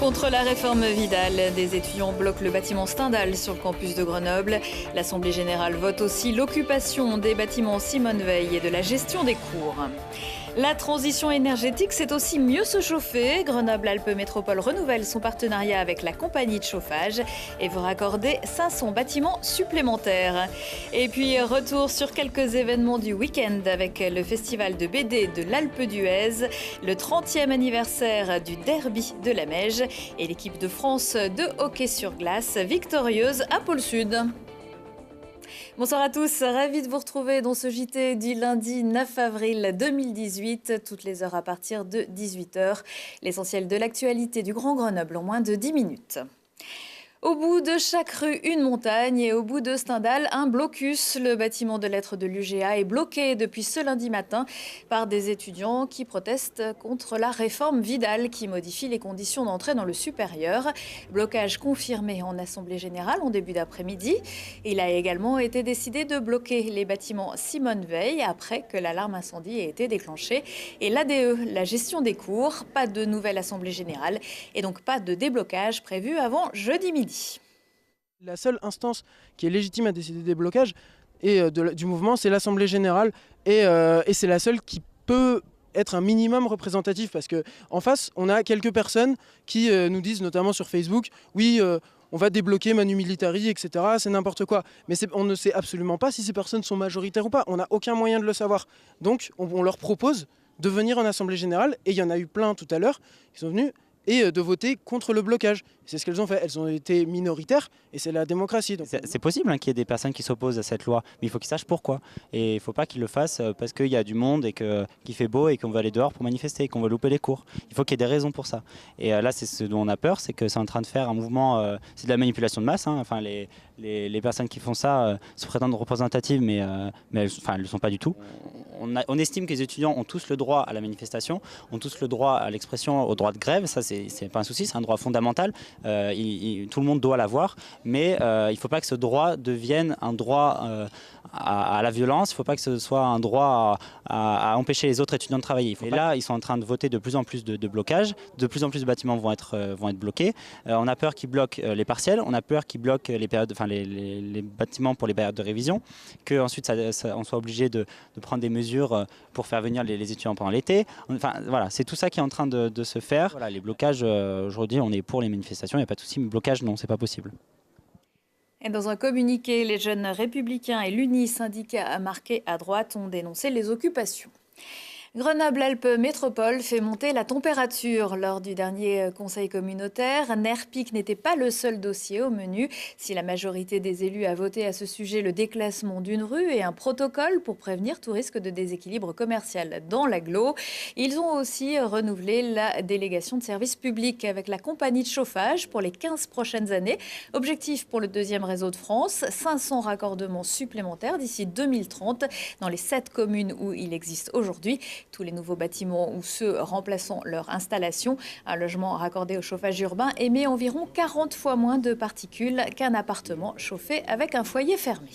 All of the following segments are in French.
Contre la réforme Vidal, des étudiants bloquent le bâtiment Stendhal sur le campus de Grenoble. L'Assemblée générale vote aussi l'occupation des bâtiments Simone Veil et de la gestion des cours. La transition énergétique, c'est aussi mieux se chauffer. Grenoble-Alpes Métropole renouvelle son partenariat avec la compagnie de chauffage et veut raccorder 500 bâtiments supplémentaires. Et puis, retour sur quelques événements du week-end avec le festival de BD de l'Alpe d'Huez, le 30e anniversaire du derby de la Meige et l'équipe de France de hockey sur glace victorieuse à Pôle Sud. Bonsoir à tous, ravi de vous retrouver dans ce JT du lundi 9 avril 2018, toutes les heures à partir de 18h. L'essentiel de l'actualité du Grand Grenoble en moins de 10 minutes. Au bout de chaque rue, une montagne et au bout de Stendhal, un blocus. Le bâtiment de lettres de l'UGA est bloqué depuis ce lundi matin par des étudiants qui protestent contre la réforme Vidal qui modifie les conditions d'entrée dans le supérieur. Blocage confirmé en Assemblée générale en début d'après-midi. Il a également été décidé de bloquer les bâtiments Simone Veil après que l'alarme incendie ait été déclenchée. Et l'ADE, la gestion des cours, pas de nouvelle Assemblée générale et donc pas de déblocage prévu avant jeudi midi. La seule instance qui est légitime à décider des blocages du mouvement, c'est l'Assemblée générale et c'est la seule qui peut être un minimum représentatif parce qu'en face, on a quelques personnes qui nous disent, notamment sur Facebook, oui, on va débloquer Manu Militari, etc. C'est n'importe quoi. Mais on ne sait absolument pas si ces personnes sont majoritaires ou pas. On n'a aucun moyen de le savoir. Donc, on leur propose de venir en Assemblée générale, et il y en a eu plein tout à l'heure qui sont venus, et de voter contre le blocage. C'est ce qu'elles ont fait. Elles ont été minoritaires et c'est la démocratie. C'est possible qu'il y ait des personnes qui s'opposent à cette loi, mais il faut qu'ils sachent pourquoi. Et il ne faut pas qu'ils le fassent parce qu'il y a du monde et qu'il fait beau et qu'on va aller dehors pour manifester et qu'on va louper les cours. Il faut qu'il y ait des raisons pour ça. Et là, c'est ce dont on a peur, c'est que c'est en train de faire un mouvement, c'est de la manipulation de masse. Enfin, les personnes qui font ça se prétendent représentatives, mais elles ne le sont pas du tout. On estime que les étudiants ont tous le droit à la manifestation, ont tous le droit à l'expression, au droit de grève. Ça, c'est pas un souci, c'est un droit fondamental. Tout le monde doit l'avoir, mais il ne faut pas que ce droit devienne un droit à la violence. Il ne faut pas que ce soit un droit à empêcher les autres étudiants de travailler. Et là, ils sont en train de voter de plus en plus de blocages. De plus en plus de bâtiments vont être bloqués. On a peur qu'ils bloquent les partiels. On a peur qu'ils bloquent les bâtiments pour les périodes de révision. Qu'ensuite, on soit obligé de prendre des mesures pour faire venir les étudiants pendant l'été. Enfin, voilà, c'est tout ça qui est en train de se faire. Voilà, les blocages, aujourd'hui, on est pour les manifestations, il n'y a pas de souci. Mais blocage, non, c'est pas possible. Et dans un communiqué, les jeunes républicains et l'UNI, syndicat marqué à droite, ont dénoncé les occupations. Grenoble-Alpes Métropole fait monter la température lors du dernier conseil communautaire. Nerpic n'était pas le seul dossier au menu. Si la majorité des élus a voté à ce sujet le déclassement d'une rue et un protocole pour prévenir tout risque de déséquilibre commercial dans l'agglo, ils ont aussi renouvelé la délégation de services publics avec la compagnie de chauffage pour les 15 prochaines années. Objectif pour le deuxième réseau de France, 500 raccordements supplémentaires d'ici 2030 dans les 7 communes où il existe aujourd'hui. Tous les nouveaux bâtiments ou ceux remplaçant leur installation. Un logement raccordé au chauffage urbain émet environ 40 fois moins de particules qu'un appartement chauffé avec un foyer fermé.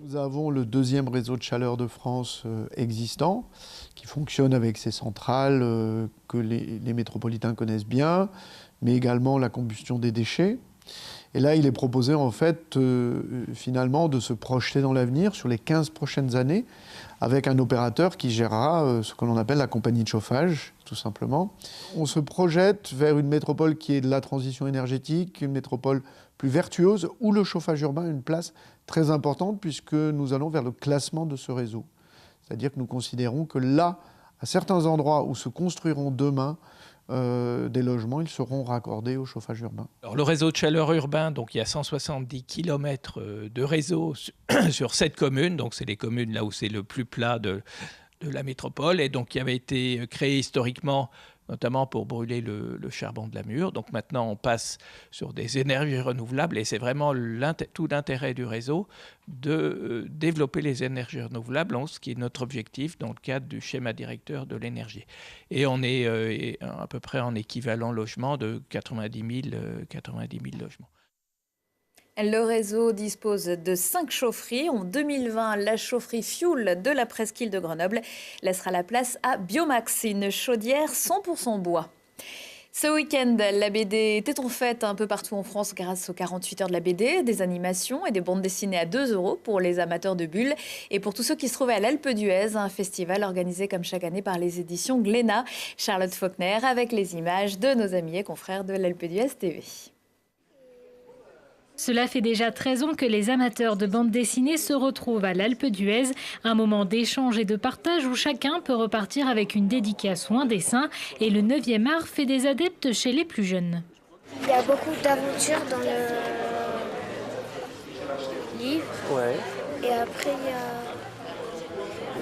Nous avons le deuxième réseau de chaleur de France existant, qui fonctionne avec ses centrales que les métropolitains connaissent bien, mais également la combustion des déchets. Et là, il est proposé en fait finalement de se projeter dans l'avenir sur les 15 prochaines années avec un opérateur qui gérera ce que l'on appelle la compagnie de chauffage, tout simplement. On se projette vers une métropole qui est de la transition énergétique, une métropole plus vertueuse, où le chauffage urbain a une place très importante puisque nous allons vers le classement de ce réseau. C'est-à-dire que nous considérons que là, à certains endroits où se construiront demain des logements, ils seront raccordés au chauffage urbain. Alors, le réseau de chaleur urbain, donc il y a 170 km de réseau sur 7 communes, donc c'est les communes là où c'est le plus plat de la métropole, et donc qui avait été créé historiquement notamment pour brûler le charbon de la mûre. Donc maintenant, on passe sur des énergies renouvelables et c'est vraiment tout l'intérêt du réseau de développer les énergies renouvelables, ce qui est notre objectif dans le cadre du schéma directeur de l'énergie. Et on est à peu près en équivalent logement de 90 000 logements. Le réseau dispose de 5 chaufferies. En 2020, la chaufferie Fuel de la presqu'île de Grenoble laissera la place à Biomax, une chaudière 100% bois. Ce week-end, la BD était en fête un peu partout en France grâce aux 48 heures de la BD, des animations et des bandes dessinées à 2 € pour les amateurs de bulles et pour tous ceux qui se trouvaient à l'Alpe d'Huez, un festival organisé comme chaque année par les éditions Glénat. Charlotte Faulkner avec les images de nos amis et confrères de l'Alpe d'Huez TV. Cela fait déjà 13 ans que les amateurs de bande dessinée se retrouvent à l'Alpe d'Huez, un moment d'échange et de partage où chacun peut repartir avec une dédicace ou un dessin. Et le 9e art fait des adeptes chez les plus jeunes. Il y a beaucoup d'aventures dans le livre. Ouais. Et après,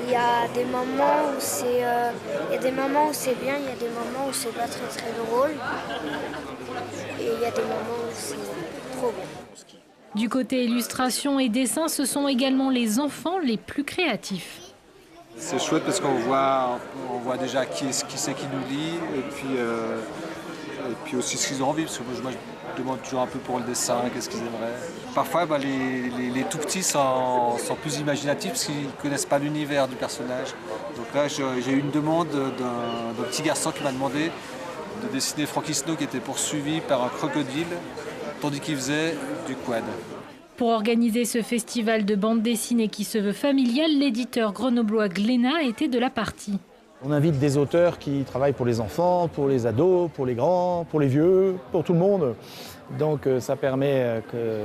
il y a des moments où c'est bien, il y a des moments où c'est pas très très drôle. Et il y a des moments où c'est trop bon. Du côté illustration et dessin, ce sont également les enfants les plus créatifs. C'est chouette parce qu'on voit déjà qui c'est qui nous lit et puis aussi ce qu'ils ont envie. Parce que moi, je demande toujours un peu pour le dessin, qu'est-ce qu'ils aimeraient. Parfois, les tout petits sont plus imaginatifs parce qu'ils ne connaissent pas l'univers du personnage. Donc là, j'ai eu une demande d'un petit garçon qui m'a demandé de dessiner Frankie Snow qui était poursuivi par un crocodile tandis qu'il faisait du quad. Pour organiser ce festival de bande dessinée qui se veut familial, l'éditeur grenoblois Glénat était de la partie. On invite des auteurs qui travaillent pour les enfants, pour les ados, pour les grands, pour les vieux, pour tout le monde. Donc ça permet que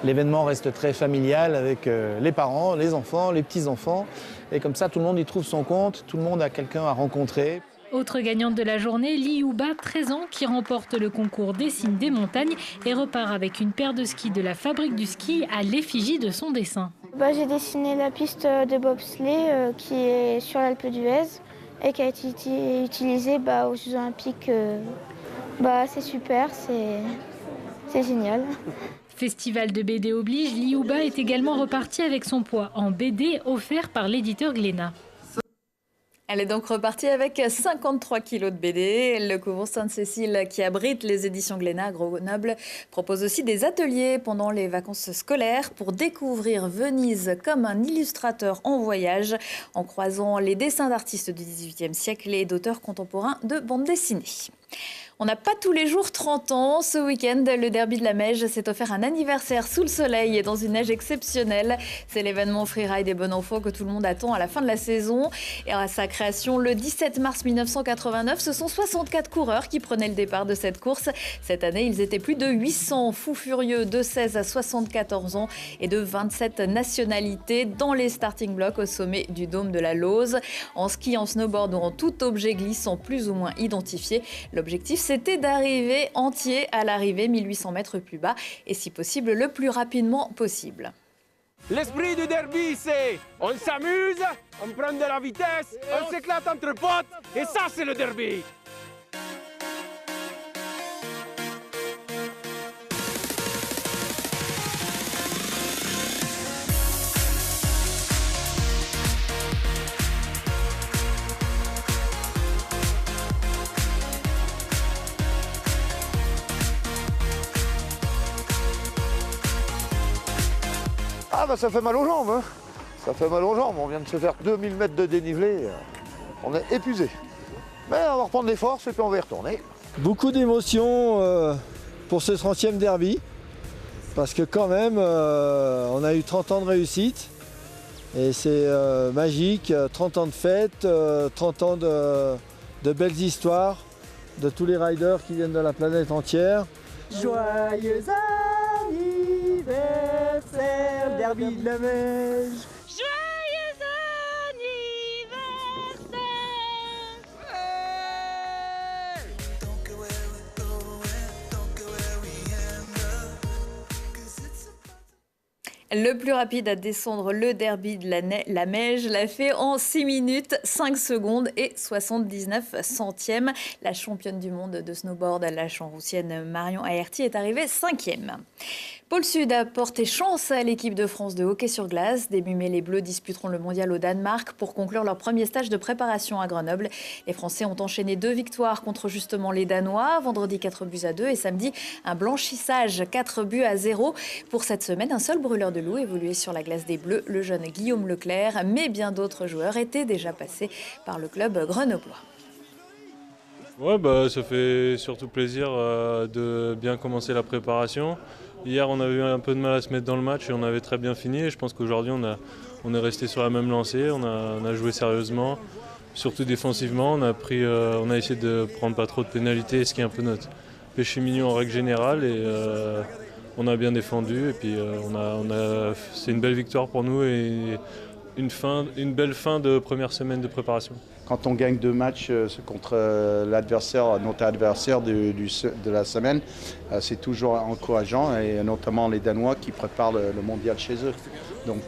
l'événement reste très familial avec les parents, les enfants, les petits-enfants. Et comme ça, tout le monde y trouve son compte, tout le monde a quelqu'un à rencontrer. Autre gagnante de la journée, Liouba, 13 ans, qui remporte le concours Dessine des montagnes et repart avec une paire de skis de la fabrique du ski à l'effigie de son dessin. J'ai dessiné la piste de bobsleigh qui est sur l'Alpe d'Huez et qui a été utilisée aux Jeux Olympiques. C'est super, c'est génial. Festival de BD oblige, Liouba est également repartie avec son poids en BD offert par l'éditeur Glénat. Elle est donc repartie avec 53 kilos de BD. Le couvent Sainte-Cécile, qui abrite les éditions Glénat à Grenoble, propose aussi des ateliers pendant les vacances scolaires pour découvrir Venise comme un illustrateur en voyage, en croisant les dessins d'artistes du XVIIIe siècle et d'auteurs contemporains de bande dessinée. On n'a pas tous les jours 30 ans. Ce week-end, le derby de la Meige s'est offert un anniversaire sous le soleil et dans une neige exceptionnelle. C'est l'événement freeride des bon enfants que tout le monde attend à la fin de la saison. Et à sa création, le 17 mars 1989, ce sont 64 coureurs qui prenaient le départ de cette course. Cette année, ils étaient plus de 800 fous furieux de 16 à 74 ans et de 27 nationalités dans les starting blocks au sommet du dôme de la Lose. En ski, en snowboard ou en tout objet glissant plus ou moins identifié, l'objectif c'était d'arriver entier à l'arrivée 1800 mètres plus bas et si possible le plus rapidement possible. L'esprit du derby, c'est on s'amuse, on prend de la vitesse, on s'éclate entre potes et ça c'est le derby. Ça fait mal aux jambes, hein. Ça fait mal aux jambes, on vient de se faire 2000 mètres de dénivelé, on est épuisé. Mais on va reprendre les forces et puis on va y retourner. Beaucoup d'émotions pour ce 30e derby, parce que quand même, on a eu 30 ans de réussite, et c'est magique, 30 ans de fête, 30 ans de belles histoires, de tous les riders qui viennent de la planète entière. Joyeux anniversaire, derby de la Meige. Joyeux Le plus rapide à descendre le derby de la Meige l'a fait en 6 minutes, 5 secondes et 79 centièmes. La championne du monde de snowboard, la Champ-Roussienne Marion Aerty, est arrivée 5e. Pôle Sud a porté chance à l'équipe de France de hockey sur glace. Début mai, les Bleus disputeront le mondial au Danemark pour conclure leur premier stage de préparation à Grenoble. Les Français ont enchaîné 2 victoires contre justement les Danois. Vendredi, 4-2 et samedi, un blanchissage 4-0. Pour cette semaine, un seul brûleur de loup évoluait sur la glace des Bleus, le jeune Guillaume Leclerc. Mais bien d'autres joueurs étaient déjà passés par le club grenoblois. Ouais, ça fait surtout plaisir de bien commencer la préparation. Hier, on avait eu un peu de mal à se mettre dans le match et on avait très bien fini. Et je pense qu'aujourd'hui, on est resté sur la même lancée. On a joué sérieusement, surtout défensivement. On a essayé de prendre pas trop de pénalités, ce qui est un peu notre péché mignon en règle générale. Et on a bien défendu. Et puis, c'est une belle victoire pour nous et une belle fin de première semaine de préparation. Quand on gagne 2 matchs contre notre adversaire de la semaine, c'est toujours encourageant, et notamment les Danois qui préparent le mondial chez eux. Donc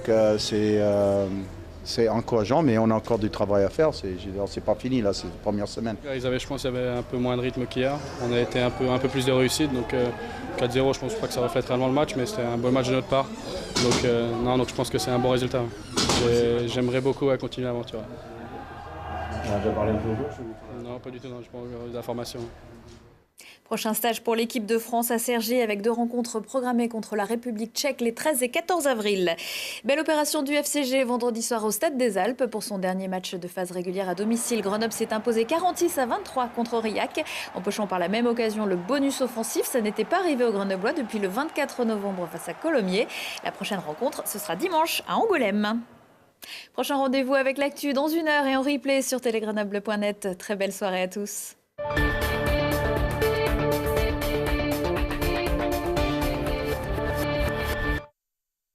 c'est encourageant, mais on a encore du travail à faire. C'est pas fini, là, c'est la première semaine. Je pense qu'il y avait un peu moins de rythme qu'hier. On a été un peu plus de réussite. Donc 4-0, je pense pas que ça reflète réellement le match, mais c'était un bon match de notre part. Donc je pense que c'est un bon résultat. J'aimerais beaucoup continuer l'aventure. On a déjà parlé un peu aux joueurs? Non, pas du tout, je n'ai pas eu d'informations. Prochain stage pour l'équipe de France à Cergy avec 2 rencontres programmées contre la République tchèque les 13 et 14 avril. Belle opération du FCG vendredi soir au Stade des Alpes. Pour son dernier match de phase régulière à domicile, Grenoble s'est imposé 46-23 contre Aurillac, empochant par la même occasion le bonus offensif. Ça n'était pas arrivé aux Grenoblois depuis le 24 novembre face à Colomiers. La prochaine rencontre, ce sera dimanche à Angoulême. Prochain rendez-vous avec l'actu dans 1 heure et en replay sur telegrenoble.net. Très belle soirée à tous.